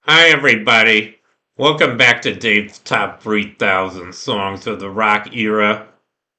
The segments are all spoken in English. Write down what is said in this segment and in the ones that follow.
Hi, everybody. Welcome back to Dave's Top 3,000 Songs of the Rock Era.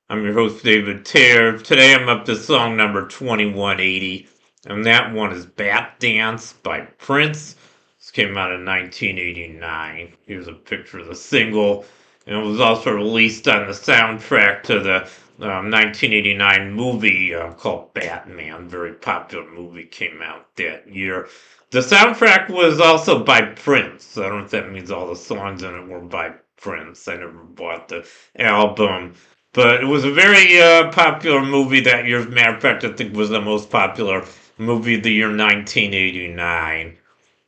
I'm your host, David Tear. Today I'm up to song number 2180, and that one is Batdance by Prince. This came out in 1989. Here's a picture of the single, and it was also released on the soundtrack to the 1989 movie called Batman. Very popular movie came out that year. The soundtrack was also by Prince. I don't know if that means all the songs in it were by Prince. I never bought the album. But it was a very popular movie that year. As a matter of fact, I think it was the most popular movie of the year 1989.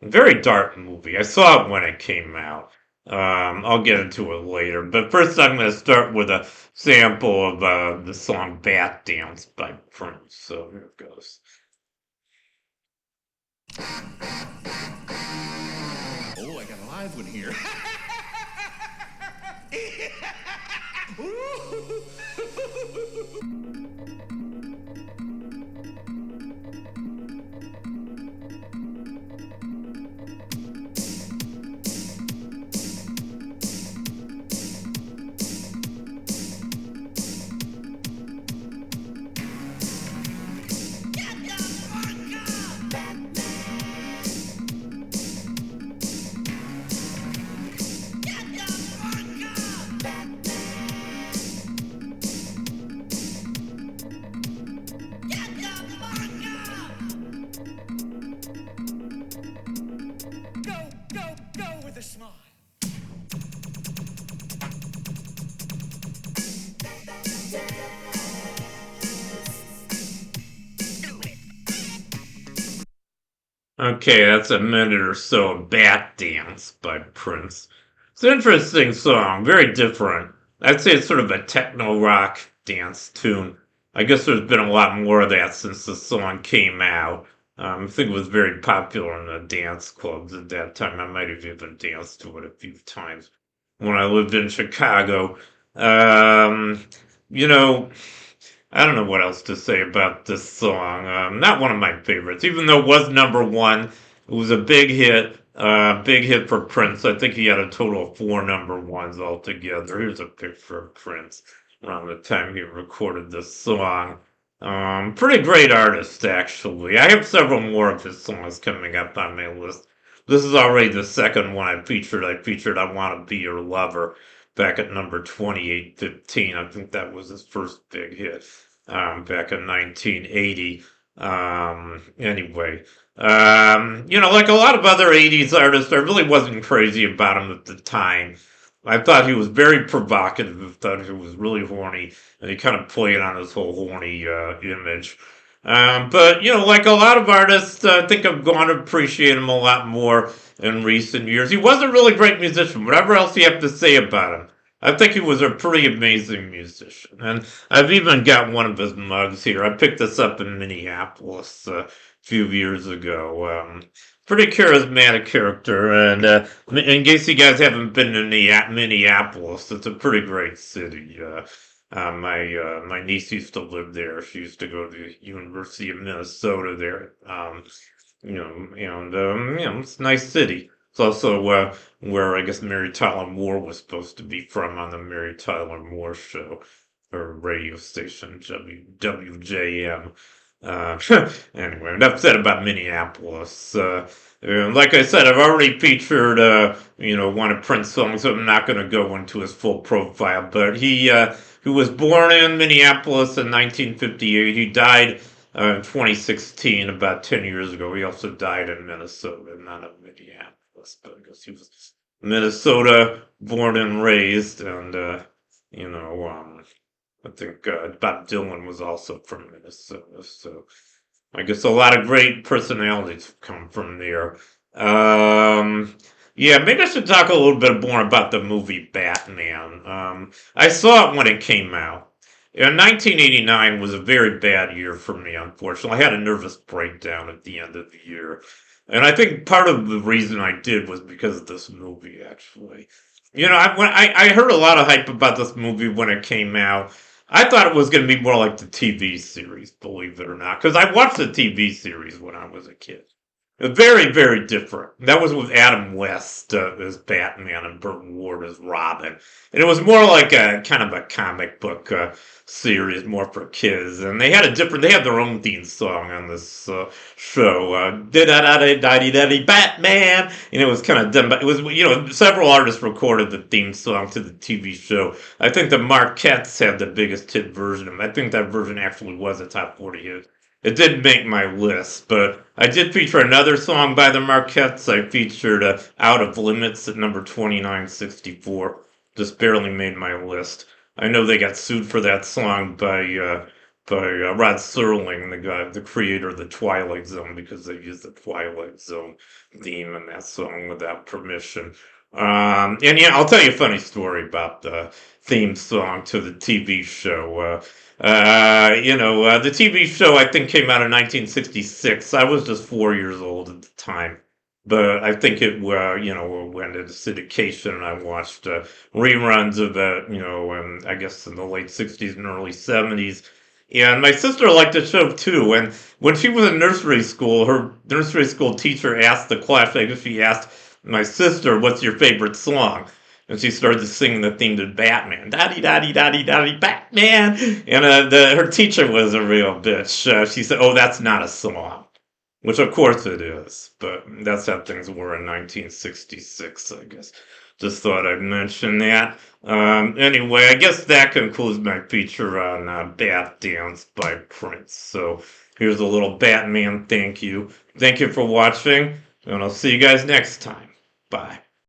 Very dark movie. I saw it when it came out. I'll get into it later. But first, I'm going to start with a sample of the song Bat Dance by Prince. So here it goes. Oh, I got a live one here. Go with a smile. Okay, that's a minute or so of Bat Dance by Prince. It's an interesting song, very different. I'd say it's sort of a techno rock dance tune. I guess there's been a lot more of that since the song came out. I think it was very popular in the dance clubs at that time. I might have even danced to it a few times when I lived in Chicago. Um, you know, I don't know what else to say about this song. Not one of my favorites, even though it was number one. It was a big hit for Prince. I think he had a total of four number ones altogether. Here's a picture of Prince around the time he recorded this song. Pretty great artist, actually. I have several more of his songs coming up on my list. This is already the second one I featured. I featured I Want to Be Your Lover back at number 2815. I think that was his first big hit back in 1980. Anyway, like a lot of other 80s artists, I really wasn't crazy about him at the time. I thought he was very provocative. I thought he was really horny, and he kind of played on his whole horny image. But like a lot of artists, I think I've gone to appreciate him a lot more in recent years. He was a really great musician. Whatever else you have to say about him, I think he was a pretty amazing musician. And I've even got one of his mugs here. I picked this up in Minneapolis a few years ago. Pretty charismatic character. And in case you guys haven't been to Minneapolis, it's a pretty great city. My niece used to live there. She used to go to the University of Minnesota there. It's a nice city. It's also where I guess Mary Tyler Moore was supposed to be from on the Mary Tyler Moore show, or radio station WJM. Uh, anyway, enough said about Minneapolis. Like I said, I've already featured one of Prince's songs, so I'm not going to go into his full profile. But he was born in Minneapolis in 1958. He died in 2016, about 10 years ago. He also died in Minnesota, not in Minneapolis, but I guess he was Minnesota born and raised, and you know, um, I think Bob Dylan was also from Minnesota, so I guess a lot of great personalities have come from there. Yeah, maybe I should talk a little bit more about the movie Batman. I saw it when it came out. 1989 was a very bad year for me, unfortunately. I had a nervous breakdown at the end of the year. And I think part of the reason I did was because of this movie, actually. I heard a lot of hype about this movie when it came out. I thought it was going to be more like the TV series, believe it or not, because I watched the TV series when I was a kid. Very, very different. That was with Adam West as Batman and Burt Ward as Robin. And it was more like a kind of a comic book series, more for kids. And they had their own theme song on this show. Da-da-da-da-da-da-da, Batman! And it was kind of done, but it was, several artists recorded the theme song to the TV show. I think the Marquettes had the biggest hit version of it. I think that version actually was a top 40 hit. It didn't make my list, but I did feature another song by the Marquettes. I featured Out of Limits at number 2964. Just barely made my list. I know they got sued for that song by Rod Serling, the creator of the Twilight Zone, because they used the Twilight Zone theme in that song without permission. And yeah, I'll tell you a funny story about the theme song to the TV show. The TV show I think came out in 1966. I was just 4 years old at the time, but I think went into syndication, and I watched reruns of it, and I guess in the late 60s and early 70s. And my sister liked the show too. And when she was in nursery school, her nursery school teacher asked the class, I guess she asked my sister, "What's your favorite song?" And she started singing the theme to Batman, daddy, daddy, daddy, daddy, Batman. And her teacher was a real bitch. She said, "Oh, that's not a song," which of course it is, but that's how things were in 1966, I guess. Just thought I'd mention that. Anyway, I guess that concludes my feature on Batdance by Prince. So here's a little Batman thank you. Thank you for watching, and I'll see you guys next time. Bye.